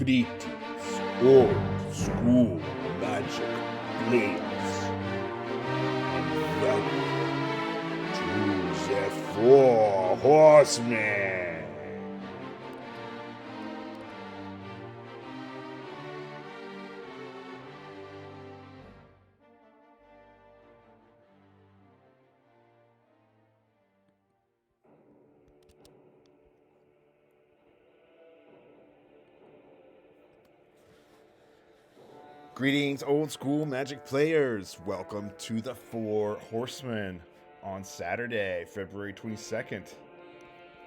Greetings, old school magic players, and welcome to the Four Horsemen. Greetings, old school magic players. Welcome to the Four Horsemen on Saturday, February 22nd.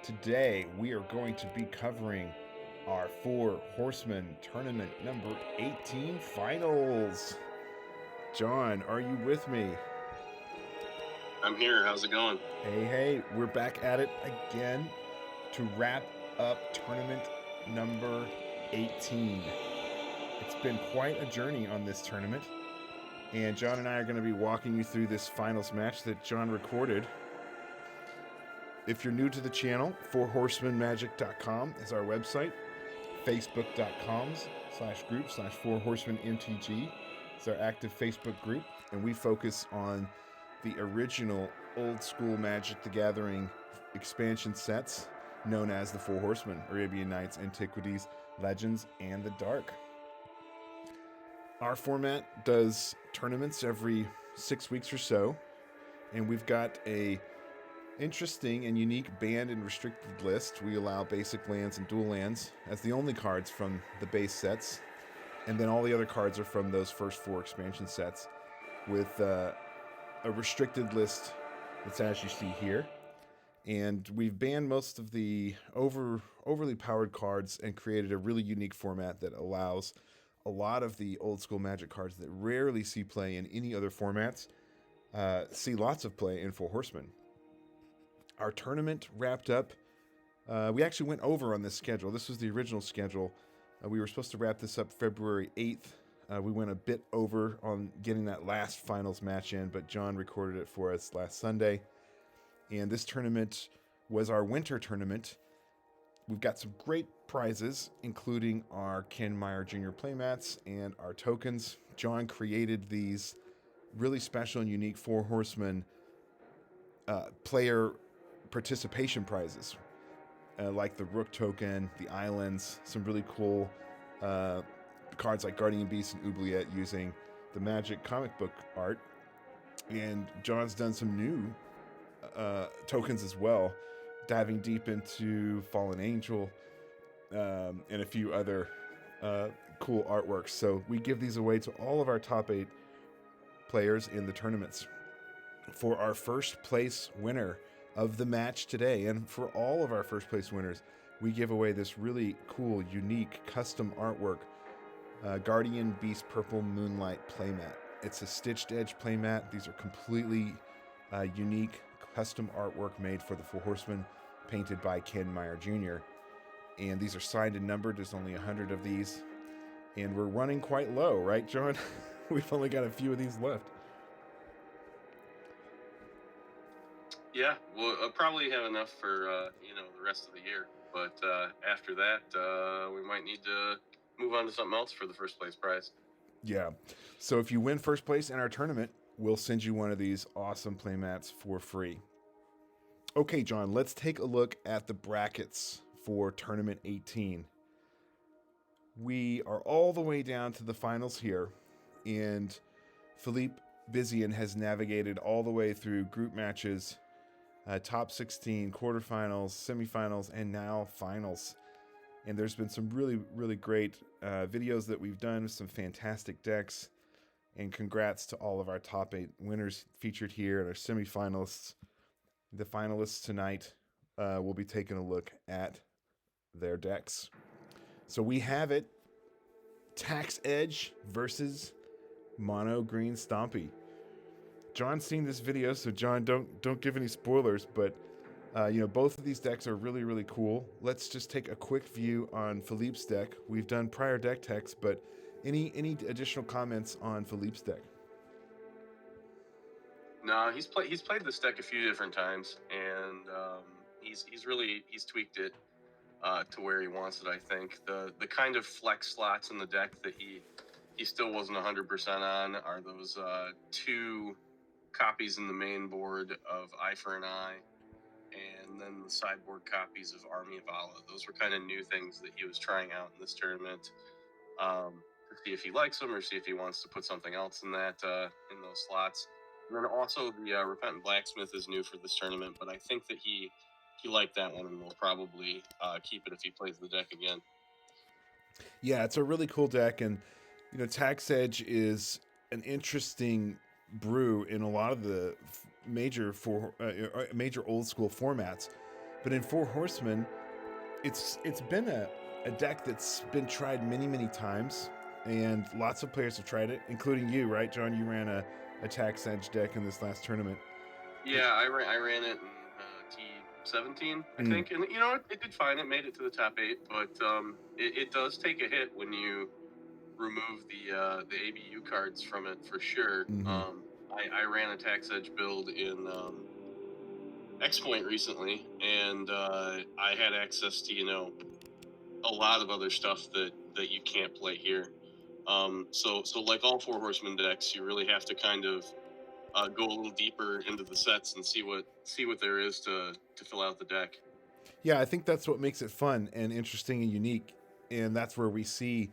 Today, we are going to be covering our Four Horsemen tournament number 18 finals. John, are you with me? I'm here. How's it going? Hey, we're back at it again to wrap up tournament number 18. It's been quite a journey on this tournament, and John and I are going to be walking you through this finals match that John recorded. If you're new to the channel, fourhorsemenmagic.com is our website. Facebook.com/group/fourhorsemenmtg is our active Facebook group, and we focus on the original Old School Magic the Gathering expansion sets known as the Four Horsemen: Arabian Nights, Antiquities, Legends, and the Dark. Our format does tournaments every 6 weeks or so, and we've got a interesting and unique banned and restricted list. We allow basic lands and dual lands as the only cards from the base sets, and then all the other cards are from those first 4 expansion sets, with a restricted list that's as you see here. And we've banned most of the overly powered cards and created a really unique format that allows a lot of the old school magic cards that rarely see play in any other formats see lots of play in Four Horsemen. Our tournament wrapped up. We actually went over on this schedule. This was the original schedule. We were supposed to wrap this up February 8th. We went a bit over on getting that last finals match in, but John recorded it for us last Sunday. And this tournament was our winter tournament. We've got some great prizes, including our Ken Meyer Jr. playmats and our tokens. John created these really special and unique Four Horsemen player participation prizes, like the Rook token, the Islands, some really cool cards like Guardian Beast and Oubliette using the Magic comic book art. And John's done some new tokens as well, diving deep into Fallen Angel and a few other cool artworks. So we give these away to all of our top 8 players in the tournaments. For our first place winner of the match today, and for all of our first place winners, we give away this really cool, unique, custom artwork, Guardian Beast Purple Moonlight playmat. It's a stitched edge playmat. These are completely unique, custom artwork made for the Four Horsemen, painted by Ken Meyer Jr. And these are signed and numbered. There's only 100 of these, and we're running quite low, right, John? We've only got a few of these left. Yeah, we'll probably have enough for the rest of the year. But after that, we might need to move on to something else for the first place prize. Yeah. So if you win first place in our tournament, we'll send you one of these awesome playmats for free. Okay, John, let's take a look at the brackets for Tournament 18. We are all the way down to the finals here, and Philippe Bizian has navigated all the way through group matches, top 16, quarterfinals, semifinals, and now finals. And there's been some really, really great videos that we've done with some fantastic decks. And congrats to all of our top 8 winners featured here and our semifinalists. The finalists tonight will be taking a look at their decks. So we have it. Tax Edge versus Mono Green Stompy. John's seen this video, so John, don't give any spoilers, but both of these decks are really, really cool. Let's just take a quick view on Philippe's deck. We've done prior deck techs, but any additional comments on Philippe's deck? No, he's played this deck a few different times, and he's tweaked it. to where he wants it. I think the kind of flex slots in the deck that he still wasn't 100% on are those 2 copies in the main board of Eye for an Eye, and then the sideboard copies of Army of Allah. Those were kind of new things that he was trying out in this tournament, to see if he likes them or see if he wants to put something else in that in those slots. And then also the Repentant Blacksmith is new for this tournament, but I think that he liked that one and will probably keep it if he plays the deck again. Yeah, it's a really cool deck, and Tax Edge is an interesting brew in a lot of the major old school formats, but in Four Horsemen, it's been a deck that's been tried many times, and lots of players have tried it, including you, right, John? You ran a Tax Edge deck in this last tournament. Yeah, I ran it in T18, I think, and it did fine. It made it to the top 8, but it does take a hit when you remove the ABU cards from it, for sure. Mm-hmm. I ran a Tax Edge build in X Point recently, and I had access to a lot of other stuff that you can't play here. So like all Four Horsemen decks, you really have to kind of go a little deeper into the sets and see what there is to fill out the deck. Yeah, I think that's what makes it fun and interesting and unique, and that's where we see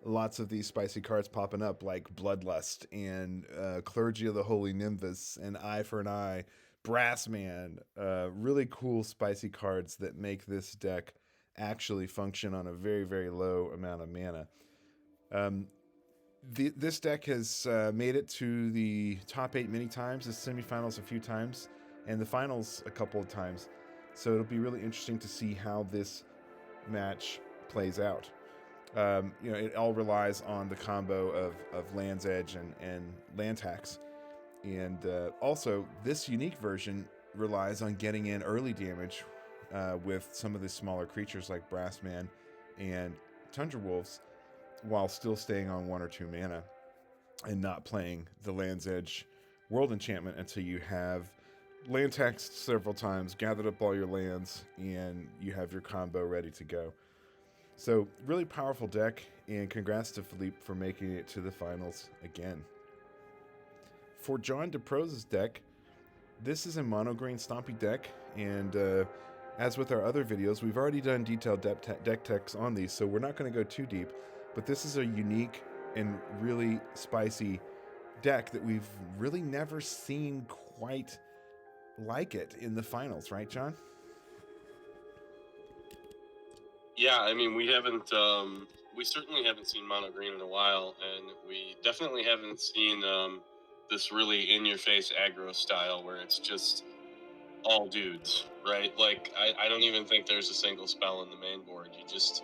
lots of these spicy cards popping up, like Bloodlust and Clergy of the Holy Nimbus and Eye for an Eye, Brassman. Really cool spicy cards that make this deck actually function on a very low amount of mana. This deck has made it to the top 8 many times, the semifinals a few times, and the finals a couple of times. So it'll be really interesting to see how this match plays out. It all relies on the combo of Land's Edge and Land Tax. And also, this unique version relies on getting in early damage with some of the smaller creatures like Brassman and Tundra Wolves, while still staying on 1 or 2 mana and not playing the Land's Edge World Enchantment until you have land taxed several times, gathered up all your lands, and you have your combo ready to go. So, really powerful deck, and congrats to Philippe for making it to the finals again. For John DeProse's deck, this is a mono Green Stompy deck, and as with our other videos, we've already done detailed deck techs on these, so we're not going to go too deep, but this is a unique and really spicy deck that we've really never seen quite like it in the finals, right, John? Yeah, I mean, we certainly haven't seen mono green in a while, and we definitely haven't seen this really in-your-face aggro style where it's just all dudes, right? Like, I don't even think there's a single spell in the main board. You just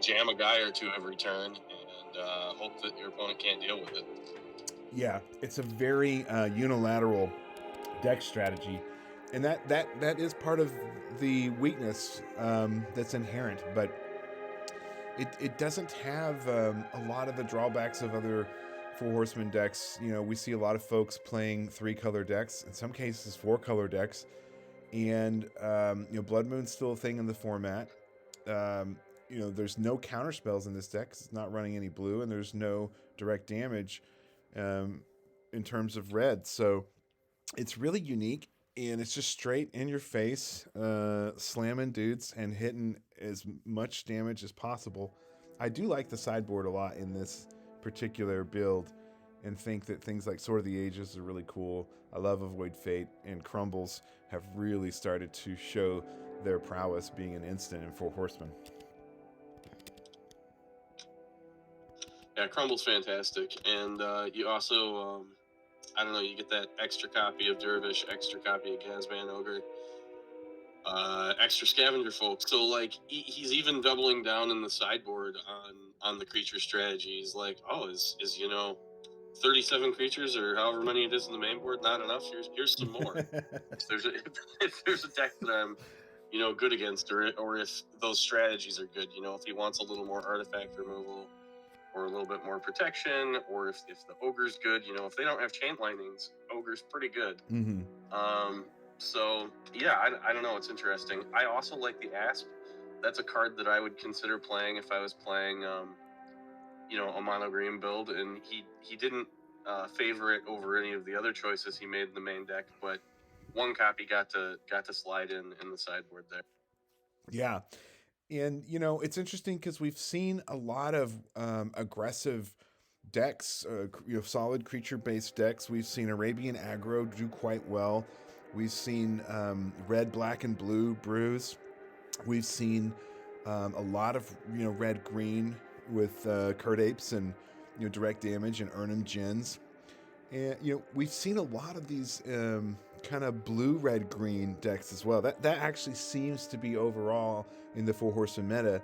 jam a guy or two every turn and hope that your opponent can't deal with it. Yeah, it's a very unilateral deck strategy, and that is part of the weakness that's inherent, but it doesn't have a lot of the drawbacks of other Four Horsemen decks. We see a lot of folks playing 3-color decks, in some cases 4-color decks, and Blood Moon's still a thing in the format. There's no counter spells in this deck. It's not running any blue, and there's no direct damage in terms of red. So it's really unique, and it's just straight in your face, slamming dudes and hitting as much damage as possible. I do like the sideboard a lot in this particular build, and think that things like Sword of the Ages are really cool. I love Avoid Fate, and Crumbles have really started to show their prowess being an instant in Four Horsemen. Yeah, Crumble's fantastic, and you also, you get that extra copy of Dervish, extra copy of Gazban Ogre, extra Scavenger Folk. So, like, he's even doubling down in the sideboard on the creature strategies. Like, is 37 creatures or however many it is in the main board not enough? Here's some more. if there's a deck that I'm good against, or if those strategies are good, if he wants a little more artifact removal, or a little bit more protection, or if the Ogre's good, if they don't have Chain Lightnings, Ogre's pretty good. Mm-hmm. So, yeah, I don't know. It's interesting. I also like the Asp that's a card that I would consider playing if I was playing, you know, a mono green build. And he didn't favor it over any of the other choices he made in the main deck, but one copy got to slide in the sideboard there. Yeah. And, you know, it's interesting because we've seen a lot of aggressive decks, you know, solid creature-based decks. We've seen Arabian aggro do quite well. We've seen red, black, and blue brews. We've seen a lot of, you know, red, green with Curt Apes and, you know, direct damage and Earnham Gens. And, you know, we've seen a lot of these kind of blue, red, green decks as well. That actually seems to be overall in the Four Horsemen meta.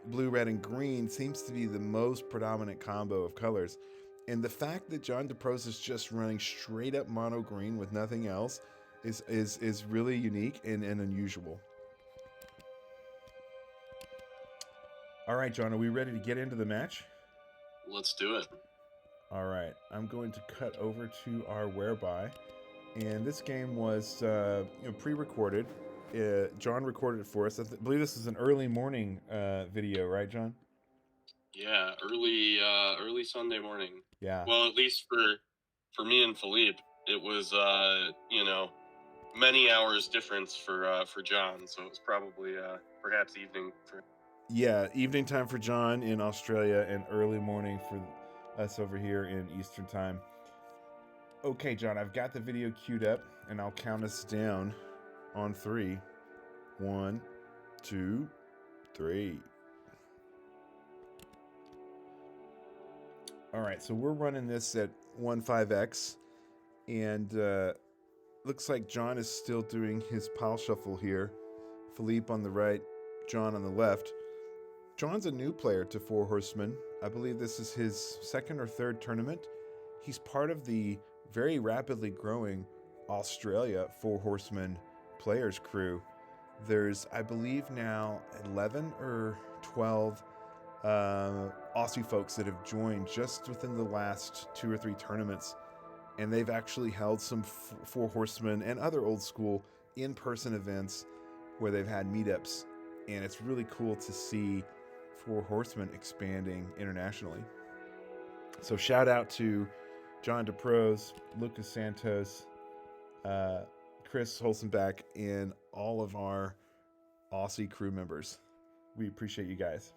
Blue, red, and green seems to be the most predominant combo of colors. And the fact that John DeProse is just running straight up mono green with nothing else is really unique and unusual. All right, John, are we ready to get into the match? Let's do it. All right, I'm going to cut over to our whereby, and this game was pre-recorded. John recorded it for us. I believe this is an early morning video, right, John? Yeah, early Sunday morning. Yeah. Well, at least for me and Philippe, it was you know, many hours difference for John, so it was probably perhaps evening for. Yeah, evening time for John in Australia and early morning for us over here in Eastern time. Okay, John, I've got the video queued up, and I'll count us down on 3. 1, 2, 3. All right, so we're running this at 1.5x, and looks like John is still doing his pile shuffle here. Philippe on the right, John on the left. John's a new player to Four Horsemen. I believe this is his second or third tournament. He's part of the very rapidly growing Australia Four Horsemen players crew. There's, I believe now, 11 or 12 Aussie folks that have joined just within the last 2 or 3 tournaments. And they've actually held some Four Horsemen and other old school in-person events where they've had meetups. And it's really cool to see Four Horsemen expanding internationally. So shout out to John DeProse, Lucas Santos, Chris Holzenbach, and all of our Aussie crew members. We appreciate you guys.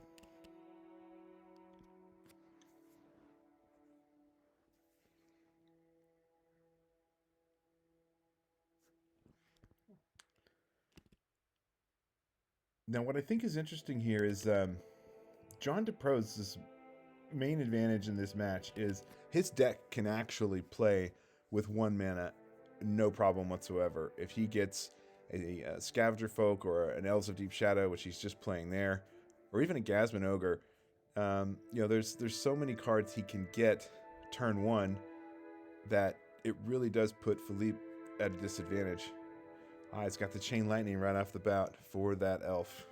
Now, what I think is interesting here is John DeProse's main advantage in this match is his deck can actually play with 1 mana, no problem whatsoever. If he gets a Scavenger Folk or an Elves of Deep Shadow, which he's just playing there, or even a Gasman Ogre, you know, there's so many cards he can get turn 1 that it really does put Philippe at a disadvantage. He's got the Chain Lightning right off the bat for that elf.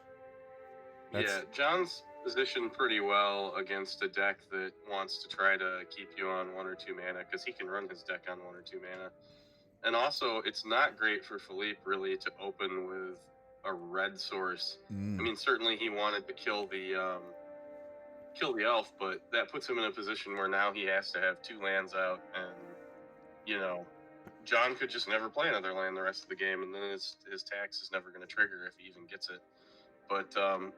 Yeah, John's positioned pretty well against a deck that wants to try to keep you on 1 or 2 mana, because he can run his deck on 1 or 2 mana. And also, it's not great for Philippe, really, to open with a red source. I mean, certainly he wanted to kill the elf, but that puts him in a position where now he has to have 2 lands out, and, you know, John could just never play another land the rest of the game, and then his tax is never going to trigger if he even gets it. But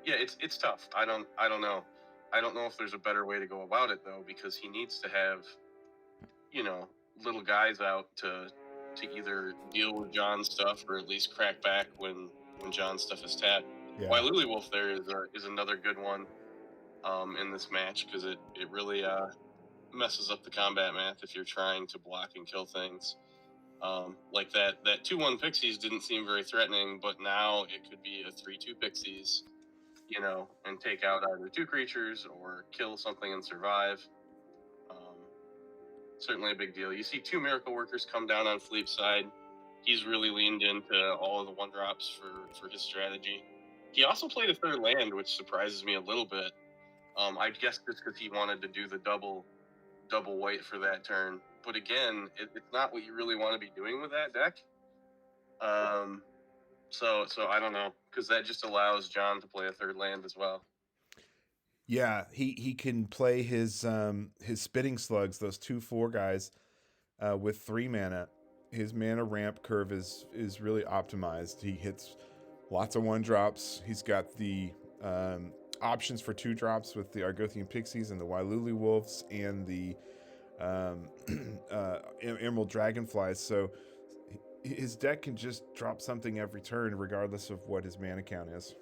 yeah, it's tough. I don't know. I don't know if there's a better way to go about it, though, because he needs to have, you know, little guys out to either deal with John's stuff or at least crack back when John's stuff is tapped. Yeah. Why Lily Wolf there is another good one in this match, because it really messes up the combat math if you're trying to block and kill things. Like that 2/1 Pixies didn't seem very threatening, but now it could be a 3/2 Pixies, you know, and take out either 2 creatures or kill something and survive. Certainly a big deal. You see 2 Miracle Workers come down on Philippe's side. He's really leaned into all of the 1-drops for his strategy. He also played a 3rd land, which surprises me a little bit. I guess just because he wanted to do the double white for that turn. But again, it's not what you really want to be doing with that deck. So I don't know, because that just allows John to play a third land as well. Yeah, he can play his spitting slugs, those 2/4 guys, with 3 mana. His mana ramp curve is really optimized. He hits lots of 1-drops. He's got the options for 2-drops with the Argothian Pixies and the Wailuli Wolves and the Emerald Dragonflies. So his deck can just drop something every turn, regardless of what his mana count is.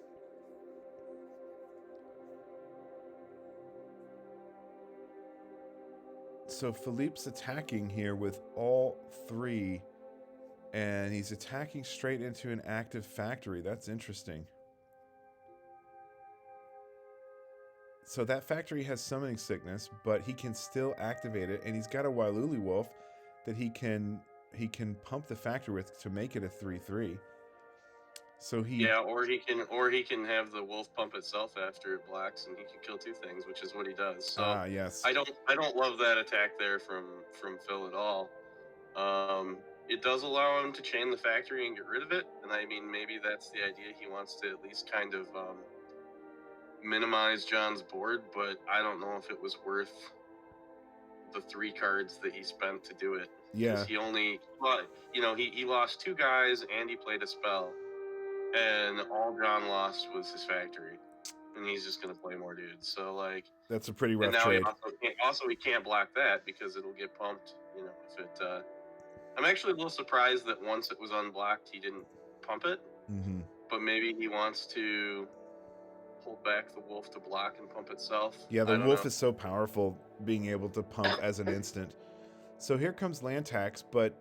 So Philippe's attacking here with all 3, and he's attacking straight into an active factory. That's interesting. So that factory has summoning sickness, but he can still activate it, and he's got a Wailuli Wolf that he can pump the factory with to make it a 3/3. So or he can have the wolf pump itself after it blacks, and he can kill 2 things, which is what he does. So yes, I don't love that attack there from Phil at all. It does allow him to chain the factory and get rid of it, and I mean, maybe that's the idea. He wants to at least kind of minimize John's board, but I don't know if it was worth the 3 cards that he spent to do it. Yeah, he only, he lost 2 guys and he played a spell, and all John lost was his factory, and he's just gonna play more dudes. So like, that's a pretty rough and now trade. he can't block that because it'll get pumped. If it. I'm actually a little surprised that once it was unblocked, he didn't pump it. Mm-hmm. But maybe he wants to hold back the wolf to block and pump itself. Yeah, the wolf is so powerful, being able to pump as an instant. So here comes land tax, but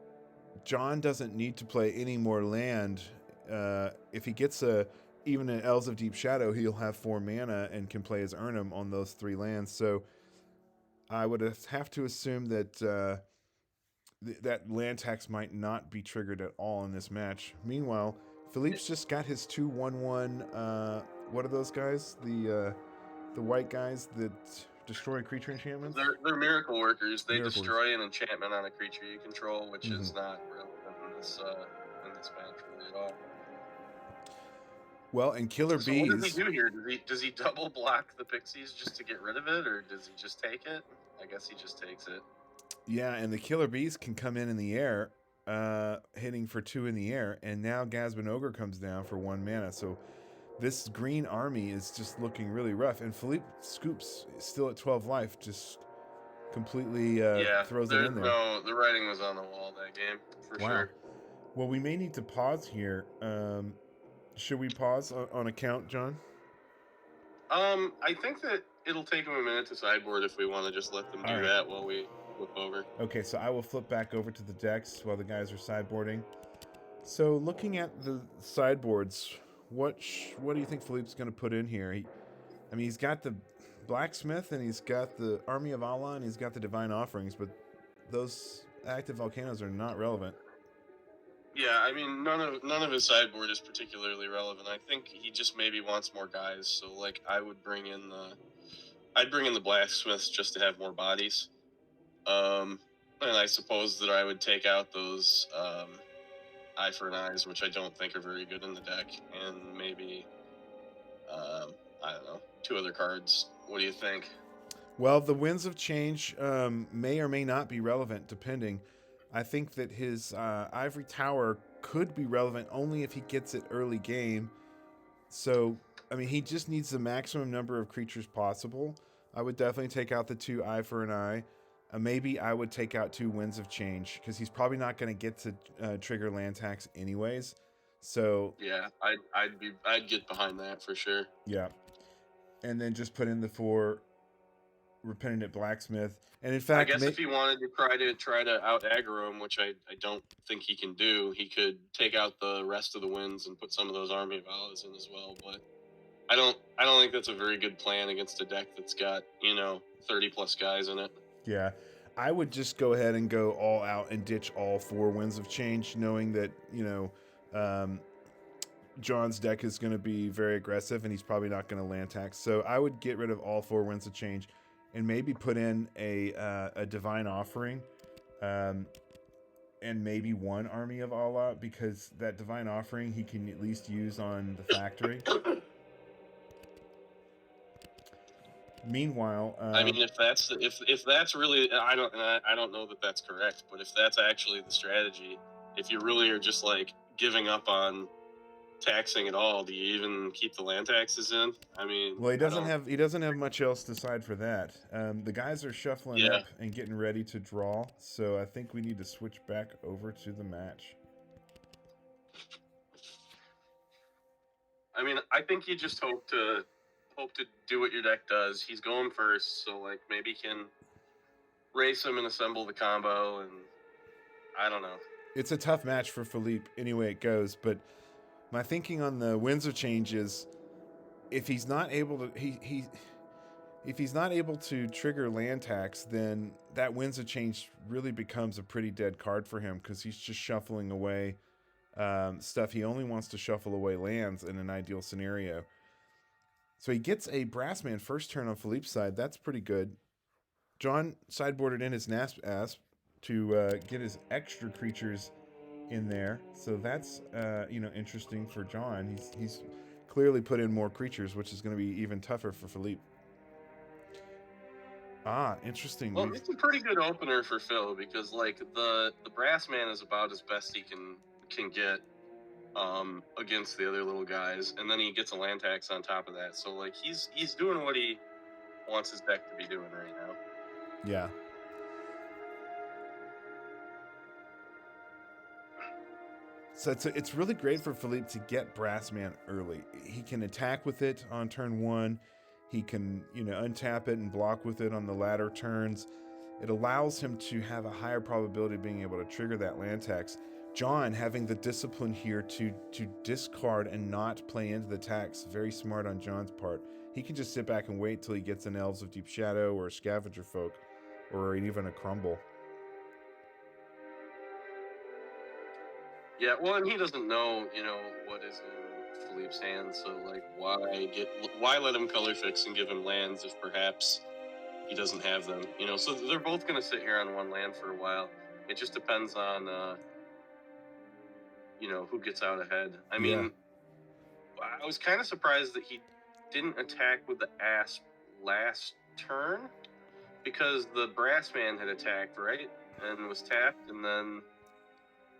John doesn't need to play any more land. If he gets even an Elves of Deep Shadow, he'll have 4 mana and can play his Urnum on those 3 lands. So I would have to assume that that land tax might not be triggered at all in this match. Meanwhile, Philippe's just got his 2/1/1. What are those guys? The white guys that destroy creature enchantments? They're miracle workers. They destroy an enchantment on a creature you control, which is not relevant in this match really at all. Well, and Killer Bees. What does he do here? Does he double block the Pixies just to get rid of it, or does he just take it? I guess he just takes it. Yeah, and the Killer Bees can come in the air, hitting for 2 in the air, and now Gasman Ogre comes down for 1 mana. So this green army is just looking really rough, and Philippe Scoops still at 12 life, just completely throws it in there. No, the writing was on the wall that game for sure. Well, we may need to pause here. Should we pause on a count, John? I think that it'll take them a minute to sideboard if we want to just let them do that while we flip over. Okay, so I will flip back over to the decks while the guys are sideboarding. So looking at the sideboards, what do you think Philippe's going to put in here? He's got the Blacksmith, and he's got the Army of Allah, and he's got the Divine Offerings, but those active volcanoes are not relevant. Yeah, I mean, none of his sideboard is particularly relevant. I think he just maybe wants more guys. So like, I'd bring in the Blacksmiths just to have more bodies. And I suppose that I would take out those Eye for an Eyes, which I don't think are very good in the deck, and maybe I don't know, 2 other cards. What do you think? Well, the Winds of Change may or may not be relevant, depending. I think that his Ivory Tower could be relevant only if he gets it early game. So, he just needs the maximum number of creatures possible. I would definitely take out the 2 Eye for an Eye. Maybe I would take out 2 Winds of Change, because he's probably not going to get to trigger land tax anyways. So yeah, I'd get behind that for sure. Yeah, and then just put in the 4 Repentant Blacksmith. And in fact, I guess if he wanted to try to out aggro him, which I don't think he can do, he could take out the rest of the Winds and put some of those Army of Allahs in as well. But I don't think that's a very good plan against a deck that's got 30 plus guys in it. Yeah, I would just go ahead and go all out and ditch all 4 Winds of Change, knowing that John's deck is going to be very aggressive and he's probably not going to land tax. So I would get rid of all 4 Winds of Change and maybe put in a Divine Offering. and maybe one army of All Out, because that Divine Offering he can at least use on the factory. Meanwhile, I mean, if that's really, I don't know that that's correct, but if that's actually the strategy, if you really are just like giving up on taxing at all, do you even keep the land taxes in? I mean, well, he doesn't have much else to side for that. The guys are shuffling up and getting ready to draw, so I think we need to switch back over to the match. I mean, I think you just hope to do what your deck does. He's going first, so like maybe can race him and assemble the combo, and I don't know. It's a tough match for Philippe anyway it goes, but my thinking on the Winds of Change is if he's not able to if he's not able to trigger land tax, then that Winds of Change really becomes a pretty dead card for him, because he's just shuffling away stuff. He only wants to shuffle away lands in an ideal scenario. So he gets a Brassman first turn on Philippe's side. That's pretty good. John sideboarded in his Asp to get his extra creatures in there. So that's interesting for John. He's clearly put in more creatures, which is going to be even tougher for Philippe. Interesting. Well, it's a pretty good opener for Phil, because like the Brassman is about as best he can get against the other little guys, and then he gets a land tax on top of that. So like he's doing what he wants his deck to be doing right now. Yeah. So it's really great for Philippe to get Brassman early. He can attack with it on turn 1. He can, untap it and block with it on the latter turns. It allows him to have a higher probability of being able to trigger that land tax. John having the discipline here to discard and not play into the tax, very smart on John's part. He can just sit back and wait till he gets an Elves of Deep Shadow or a Scavenger Folk or even a Crumble. Yeah, well, and he doesn't know, what is in Philippe's hands, so like why let him color fix and give him lands if perhaps he doesn't have them? So they're both gonna sit here on one land for a while. It just depends on who gets out ahead. I mean, I was kind of surprised that he didn't attack with the Asp last turn, because the Brassman had attacked, right? And was tapped, and then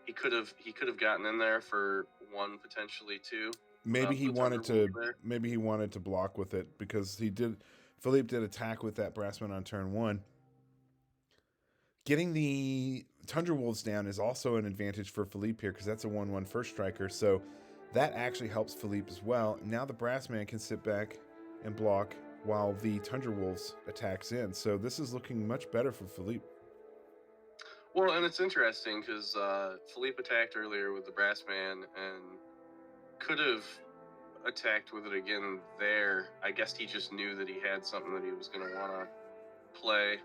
he could have gotten in there for 1, potentially 2. Maybe he wanted to block with it, because Philippe did attack with that Brassman on turn 1. Getting the Tundra Wolves down is also an advantage for Philippe here, because that's a 1/1 first striker. So that actually helps Philippe as well. Now the Brassman can sit back and block while the Tundra Wolves attacks in. So this is looking much better for Philippe. Well, and it's interesting because Philippe attacked earlier with the Brassman and could have attacked with it again there. I guess he just knew that he had something that he was going to want to play.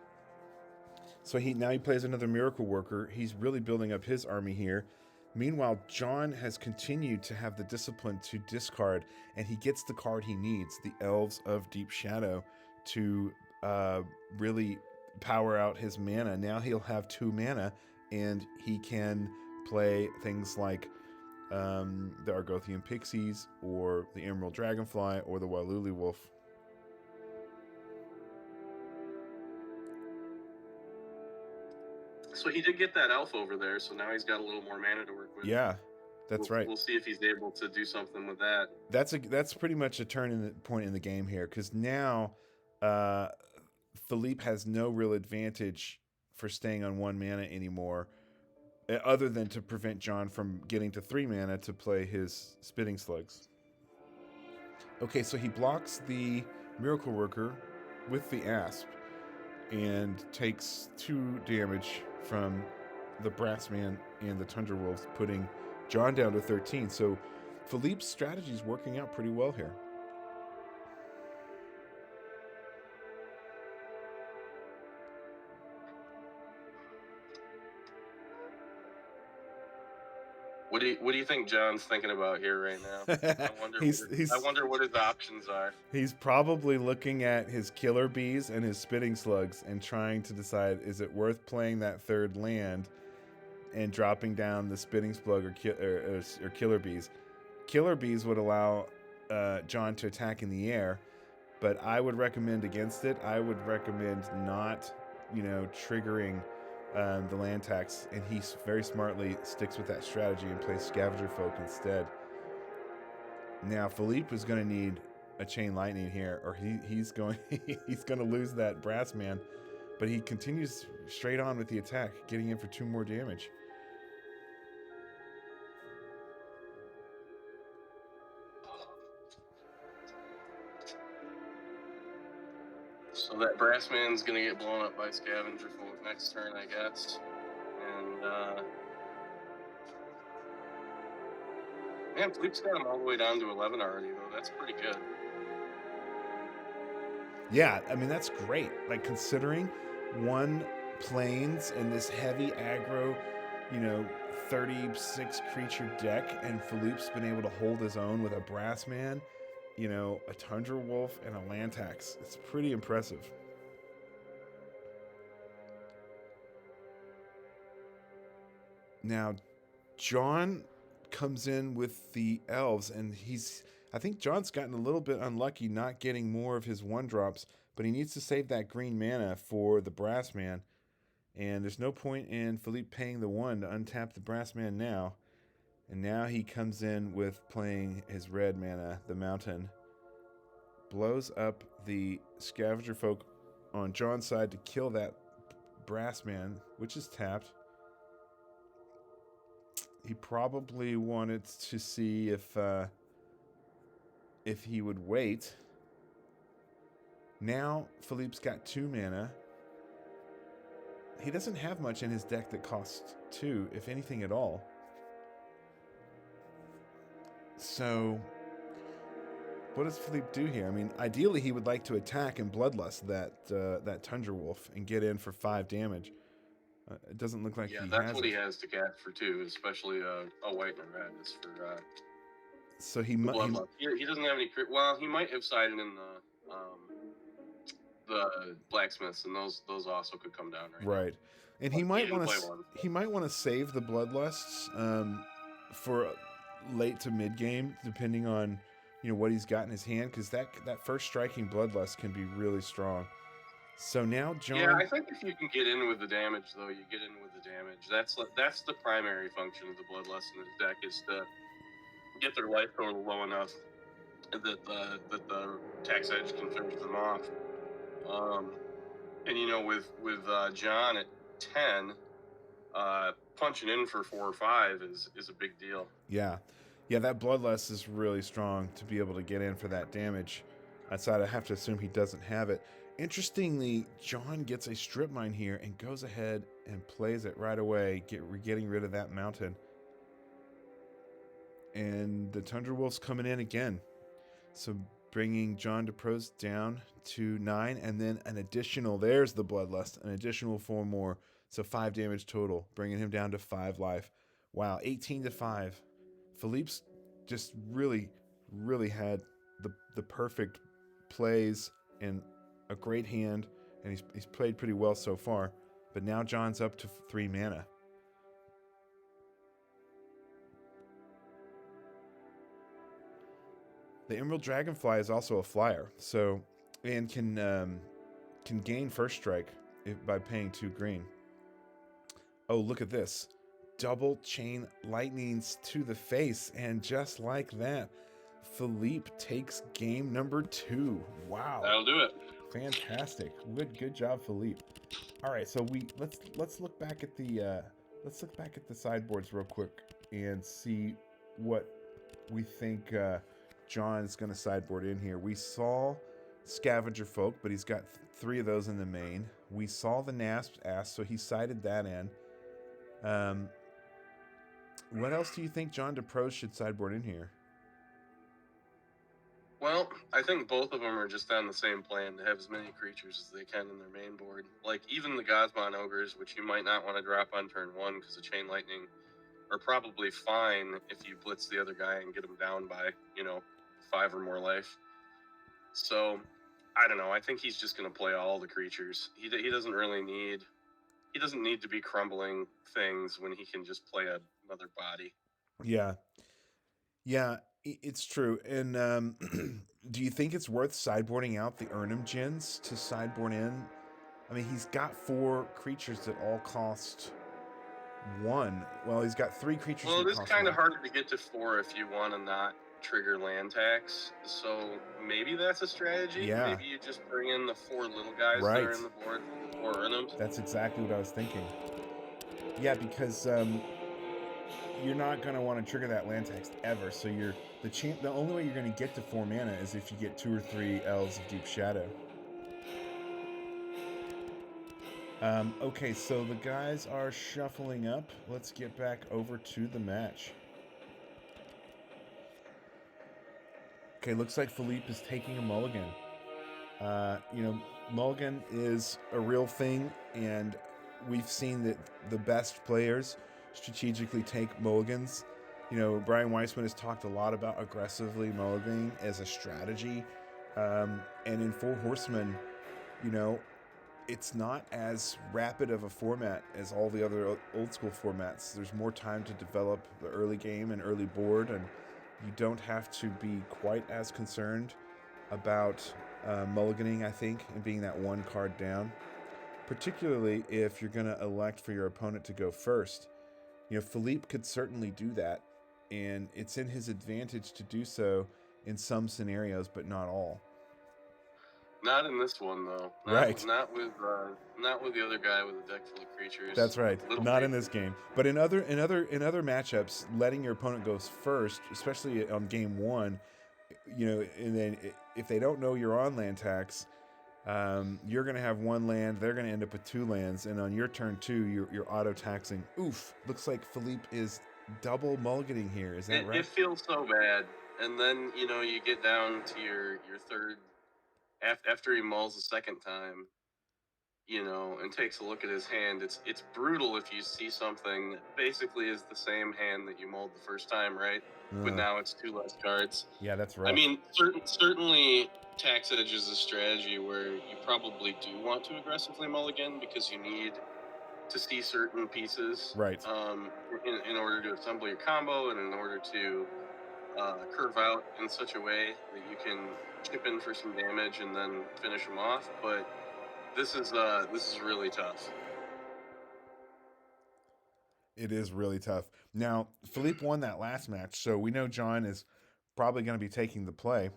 So now he plays another Miracle Worker. He's really building up his army here. Meanwhile, John has continued to have the discipline to discard, and he gets the card he needs, the Elves of Deep Shadow, to really power out his mana. Now he'll have 2 mana, and he can play things like the Argothian Pixies, or the Emerald Dragonfly, or the Waluli Wolf. So he did get that elf over there, so now he's got a little more mana to work with. Yeah, that's right. We'll see if he's able to do something with that. That's pretty much a point in the game here, because now Philippe has no real advantage for staying on 1 mana anymore, other than to prevent John from getting to 3 mana to play his Spitting Slugs. Okay, so he blocks the Miracle Worker with the Asp and takes 2 damage from the Brassman and the Tundra Wolves, putting John down to 13. So Philippe's strategy is working out pretty well here. What do you think John's thinking about here right now? I wonder what his options are. He's probably looking at his Killer Bees and his Spitting Slugs and trying to decide, is it worth playing that 3rd land and dropping down the spinning splug or killer bees. Killer bees would allow John to attack in the air, but I would recommend against it. I would recommend not, triggering the land tax, and he very smartly sticks with that strategy and plays Scavenger Folk instead. Now Philippe is going to need a chain lightning here, or he's going he's going to lose that brass man, but he continues straight on with the attack, getting in for 2 more damage. So that brass man's gonna get blown up by Scavenger Folk next turn, I guess. And man, Philippe's got him all the way down to 11 already, though. That's pretty good. Yeah, I mean, that's great. Like, considering 1 plains and this heavy aggro, 36 creature deck, and Philippe's been able to hold his own with a brass man, a Tundra Wolf, and a land tax. It's pretty impressive. Now, John comes in with the elves, and I think John's gotten a little bit unlucky not getting more of his 1-drops, but he needs to save that green mana for the brass man. And there's no point in Philippe paying the 1 to untap the brass man now. And now he comes in with playing his red mana, the mountain. Blows up the Scavenger Folk on John's side to kill that brass man, which is tapped. He probably wanted to see if he would wait. Now Philippe's got 2 mana. He doesn't have much in his deck that costs 2, if anything at all. So, what does Philippe do here? I mean, ideally he would like to attack and bloodlust that Tundra Wolf and get in for 5 damage. It doesn't look like he has. Yeah, that's what he has to get for 2, especially a white and a red is for. So he doesn't have any. Well, he might have sided in the blacksmiths, and those also could come down right. And he might want to save the bloodlusts for late to mid game, depending on what he's got in his hand, because that first striking bloodlust can be really strong. So now John. Yeah, I think if you can get in with the damage, though, you get in with the damage. That's the primary function of the bloodlust in his deck, is to get their life total low enough that the tax edge can finish them off. And with John at 10, punching in for 4 or 5 is a big deal. Yeah, that bloodlust is really strong to be able to get in for that damage. I'd have to assume he doesn't have it. Interestingly, John gets a strip mine here and goes ahead and plays it right away, getting rid of that mountain. And the Tundra Wolf's coming in again. So bringing John DeProse down to 9, and then an additional, there's the bloodlust, an additional 4 more. So 5 damage total, bringing him down to 5 life. Wow, 18-5. Philippe's just really, really had the perfect plays and a great hand, and he's played pretty well so far. But now John's up to 3 mana. The Emerald Dragonfly is also a flyer, and can gain first strike by paying 2 green. Oh, look at this. Double chain lightnings to the face, and just like that, Philippe takes game number 2. Wow. That'll do it. Fantastic. Good job, Philippe. All right, so let's look back at the sideboards real quick and see what we think John's going to sideboard in here. We saw Scavenger Folk, but he's got 3 of those in the main. We saw the Nasp's Ass, so he sided that in. What else do you think John DeProse should sideboard in here? Well, I think both of them are just on the same plan to have as many creatures as they can in their main board. Like, even the Gosbon Ogres, which you might not want to drop on turn 1 because of Chain Lightning, are probably fine if you blitz the other guy and get him down by, 5 or more life. So, I don't know. I think he's just going to play all the creatures. He doesn't really need he doesn't need to be crumbling things when he can just play another body. Yeah. Yeah, it's true. And do you think it's worth sideboarding out the Urnum Gens to sideboard in? I mean, he's got 4 creatures that all cost 1. Well, he's got 3 creatures Well, that it is cost kind 1. of harder to get to 4 if you want to not trigger land tax. So maybe that's a strategy. Yeah. Maybe you just bring in the 4 little guys that are in the board, 4 Urnums. That's exactly what I was thinking. Yeah, because you're not going to want to trigger that land tax ever. So the only way you're going to get to 4 mana is if you get 2 or 3 Elves of Deep Shadow. Okay, so the guys are shuffling up. Let's get back over to the match. Okay, looks like Philippe is taking a mulligan. Mulligan is a real thing, and we've seen that the best players strategically take mulligans. Brian Weissman has talked a lot about aggressively mulliganing as a strategy. And in Four Horsemen, it's not as rapid of a format as all the other old school formats. There's more time to develop the early game and early board, and you don't have to be quite as concerned about mulliganing, I think, and being that 1 card down, particularly if you're going to elect for your opponent to go first. Philippe could certainly do that, and it's in his advantage to do so in some scenarios, but not all. Not in this one, though. Not with the other guy with a deck full of creatures. That's right. Not in this game, but in other matchups, letting your opponent go first, especially on game 1, and then if they don't know you're on land tax, you're going to have 1 land. They're going to end up with 2 lands, and on your turn 2, you're auto taxing. Oof! Looks like Philippe is double mulliganing here. Is that right? It feels so bad, and then you get down to your third. After he mulls the second time, and takes a look at his hand, it's brutal if you see something that basically is the same hand that you mulled the first time, right? But now it's 2 less cards. Yeah, that's right. I mean, certainly tax edge is a strategy where you probably do want to aggressively mulligan because you need to see certain pieces, right? In order to assemble your combo and in order to curve out in such a way that you can chip in for some damage and then finish them off. But this is really tough. It is really tough. Now, Philippe won that last match, so we know John is probably going to be taking the play.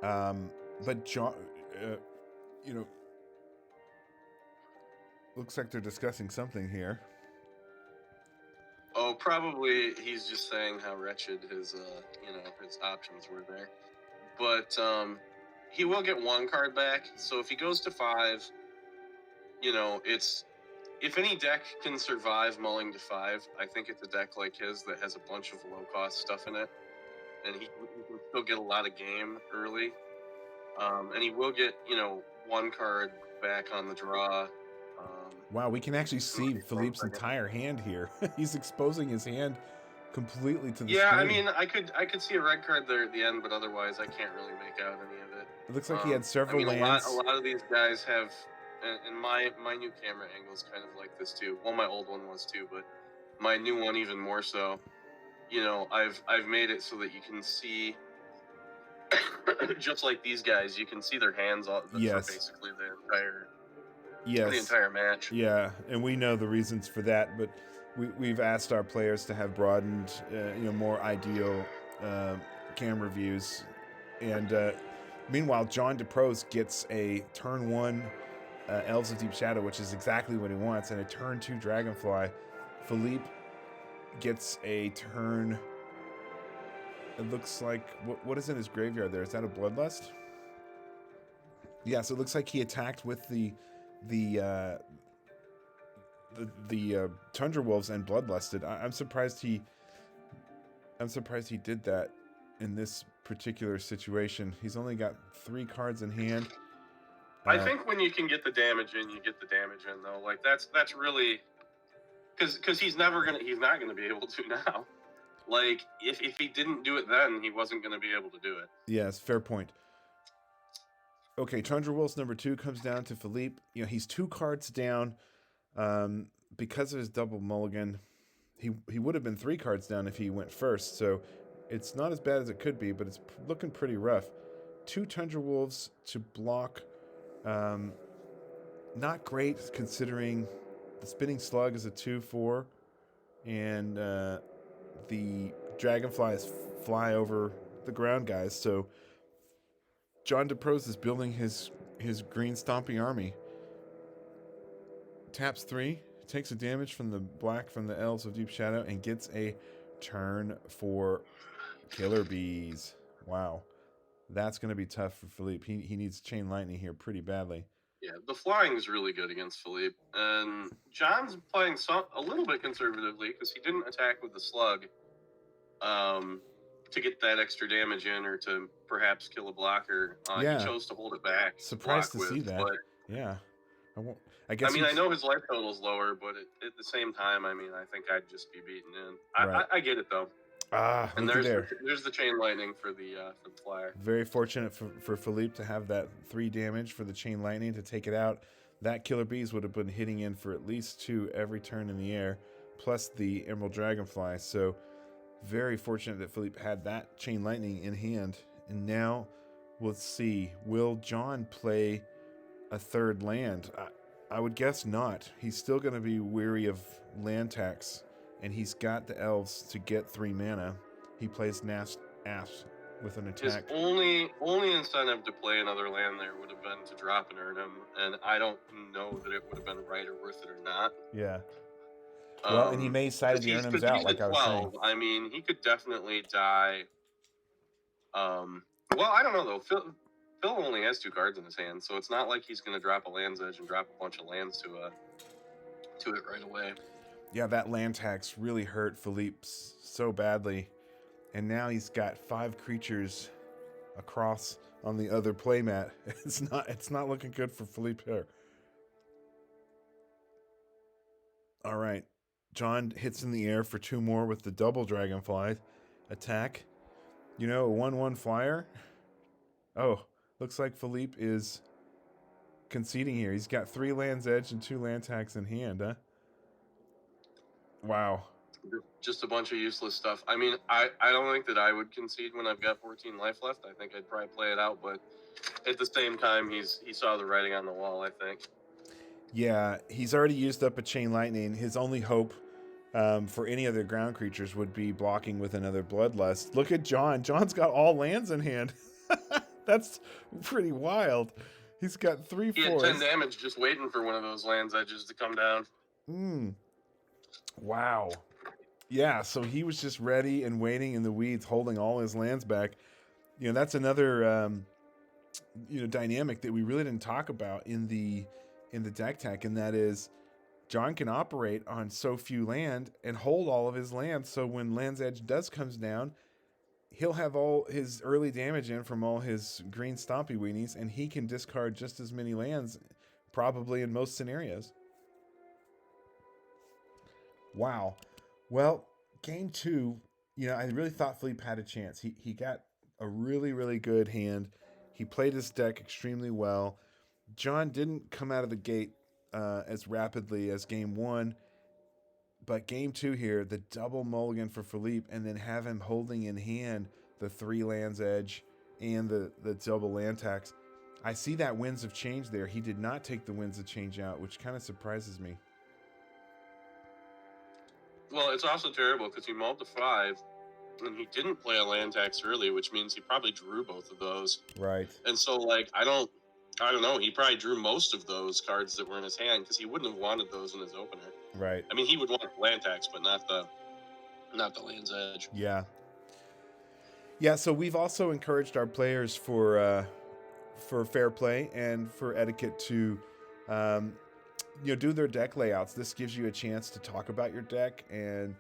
But John, looks like they're discussing something here. Oh, probably he's just saying how wretched his options were there. But he will get 1 card back. So if he goes to 5, it's, if any deck can survive mulling to 5, I think it's a deck like his that has a bunch of low-cost stuff in it. And he can still get a lot of game early. And he will get, 1 card back on the draw. Wow, we can actually see Philippe's entire hand here. He's exposing his hand completely to the screen. I mean, I could see a red card there at the end, but otherwise I can't really make out any of it. It looks like he had several lands. A lot of these guys have, and my new camera angle is kind of like this too. Well, my old one was too, but my new one even more so. I've made it so that you can see, just like these guys, you can see their hands for basically the entire match. Yeah, and we know the reasons for that, but we've asked our players to have broadened, more ideal camera views. And meanwhile, John DeProse gets a turn 1 Elves of Deep Shadow, which is exactly what he wants, and a turn 2 Dragonfly. Philippe gets a turn. It looks like what is in his graveyard there? Is that a Bloodlust? Yeah, so it looks like he attacked with the Tundra Wolves and Bloodlusted. I'm surprised he did that in this particular situation. He's only got 3 cards in hand. I think when you can get the damage in, you get the damage in though. Like that's really because he's not gonna be able to now. Like if he didn't do it then, he wasn't gonna be able to do it. Yes, fair point. Okay, Tundra Wolves number 2 comes down to Philippe. He's 2 cards down. Because of his double mulligan, he would have been 3 cards down if he went first. So it's not as bad as it could be, but it's looking pretty rough. 2 Tundra Wolves to block. Not great considering the Spinning Slug is a 2/4, and the Dragonflies fly over the ground guys. So John DeProse is building his Green Stompy army. Taps 3, takes a damage from the black from the Elves of Deep Shadow, and gets a turn for Killer Bees. Wow. That's going to be tough for Philippe. He needs Chain Lightning here pretty badly. Yeah, the flying is really good against Philippe. And John's playing a little bit conservatively because he didn't attack with the slug to get that extra damage in or to perhaps kill a blocker. He chose to hold it back. Surprised to see that. But, yeah. I know his life total is lower, but at the same time, I think I'd just be beaten in. I get it, though. And there's the Chain Lightning for the flyer. Very fortunate for Philippe to have that 3 damage for the Chain Lightning to take it out. That Killer Bees would have been hitting in for at least 2 every turn in the air, plus the Emerald Dragonfly. So very fortunate that Philippe had that Chain Lightning in hand. And now we'll see, will John play a 3rd land? I would guess not. He's still going to be weary of land tax. And he's got the Elves to get 3 mana. He plays Nast Ass with an attack. His only incentive to play another land there would have been to drop an Erdem, and I don't know that it would have been right or worth it or not. Yeah. Well, and he may side the Erdem's out, like 12, I was saying. He could definitely die. Well, I don't know, though. Phil only has 2 cards in his hand, so it's not like he's going to drop a Land's Edge and drop a bunch of lands to it right away. Yeah, that land tax really hurt Philippe so badly. And now he's got 5 creatures across on the other playmat. It's not looking good for Philippe here. All right. John hits in the air for 2 more with the double Dragonfly attack. A 1/1 flyer. Oh, looks like Philippe is conceding here. He's got 3 Land's Edge and 2 land tax in hand, huh? Wow. Just a bunch of useless stuff. I don't think that I would concede when I've got 14 life left. I think I'd probably play it out, but at the same time, he saw the writing on the wall, I think. Yeah, he's already used up a Chain Lightning. His only hope for any other ground creatures would be blocking with another Bloodlust. Look at John. John's got all lands in hand. That's pretty wild. He's got 3 He had 10 damage just waiting for one of those Land's Edges to come down. Wow. Yeah, so he was just ready and waiting in the weeds, holding all his lands back. That's another dynamic that we really didn't talk about in the deck tech, and that is John can operate on so few land and hold all of his lands. So when Land's Edge comes down, he'll have all his early damage in from all his Green Stompy weenies, and he can discard just as many lands, probably in most scenarios. Wow. Well, game 2, I really thought Philippe had a chance. He got a really, really good hand. He played his deck extremely well. John didn't come out of the gate as rapidly as game 1, but game 2 here, the double mulligan for Philippe, and then have him holding in hand the 3 Land's Edge and the double land tax. I see that Winds of Change there. He did not take the Winds of Change out, which kind of surprises me. Well, it's also terrible because he mulled to 5, and he didn't play a land tax early, which means he probably drew both of those. Right. And so, I don't know. He probably drew most of those cards that were in his hand because he wouldn't have wanted those in his opener. Right. He would want land tax, but not the Land's Edge. Yeah. Yeah. So we've also encouraged our players for fair play and for etiquette to do their deck layouts. This gives you a chance to talk about your deck and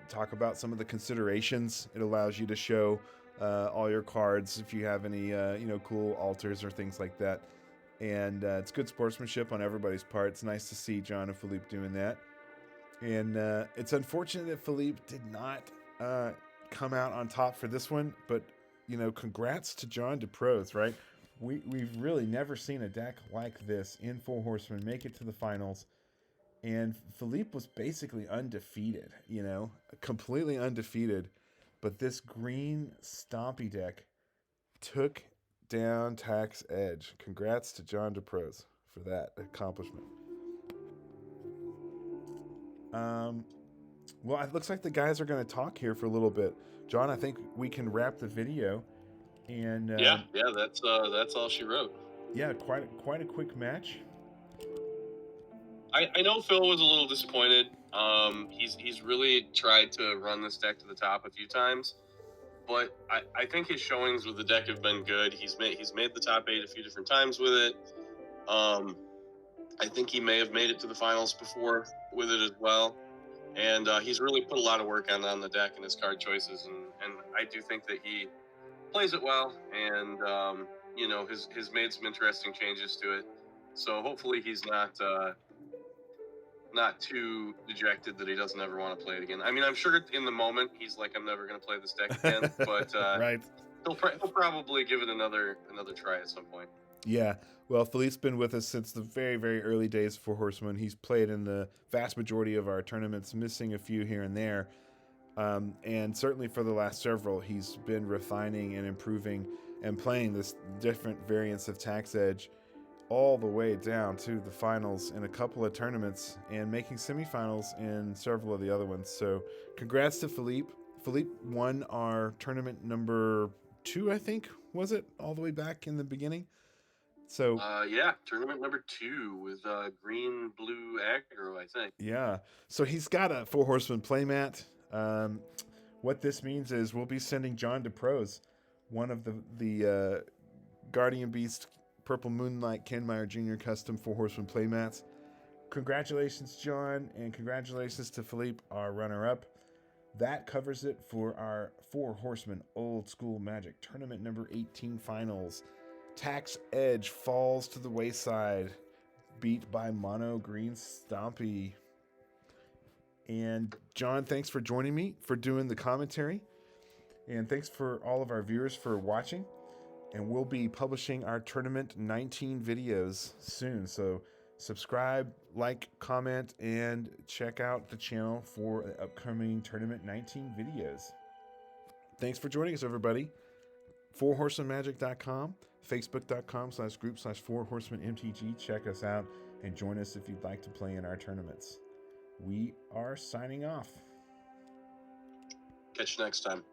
talk about some of the considerations. It allows you to show all your cards if you have any cool altars or things like that, and it's good sportsmanship on everybody's part. It's nice to see John and Philippe doing that, and it's unfortunate that Philippe did not come out on top for this one, but congrats to John DeProse, right? We've really never seen a deck like this in Four Horsemen make it to the finals. And Philippe was basically undefeated, you know, completely undefeated. But this Green Stompy deck took down Tax Edge. Congrats to John DeProse for that accomplishment. Well, it looks like the guys are going to talk here for a little bit. John, I think we can wrap the video. And yeah, that's all she wrote. Yeah, quite a quick match. I know Phil was a little disappointed. He's really tried to run this deck to the top a few times, but I think his showings with the deck have been good. He's made the top 8 a few different times with it. I think he may have made it to the finals before with it as well. And he's really put a lot of work on the deck and his card choices, and I do think that he plays it well, and you know, has made some interesting changes to it. So hopefully he's not too dejected that he doesn't ever want to play it again. I mean, I'm sure in the moment he's like, I'm never going to play this deck again, but right. He'll probably give it another try at some point. Yeah. Well, Philippe's been with us since the very, very early days of Four Horsemen. He's played in the vast majority of our tournaments, missing a few here and there. And certainly for the last several, he's been refining and improving and playing this different variants of Tax Edge all the way down to the finals in a couple of tournaments and making semifinals in several of the other ones. So congrats to Philippe. Philippe won our tournament number 2, I think, was it? All the way back in the beginning. So yeah, tournament number 2 with green blue aggro, I think. Yeah. So he's got a Four Horsemen playmat. What this means is we'll be sending John DeProse one of the Guardian Beast Purple Moonlight Ken Meyer Jr. custom Four Horsemen playmats. Congratulations, John, and congratulations to Philippe, our runner-up. That covers it for our Four Horsemen Old School Magic Tournament number 18 finals. Tax Edge falls to the wayside, beat by Mono Green Stompy. And John, thanks for joining me, for doing the commentary. And thanks for all of our viewers for watching. And we'll be publishing our Tournament 19 videos soon. So subscribe, like, comment, and check out the channel for upcoming Tournament 19 videos. Thanks for joining us, everybody. fourhorsemanmagic.com, facebook.com/group/fourhorsemanmtg. Check us out and join us if you'd like to play in our tournaments. We are signing off. Catch you next time.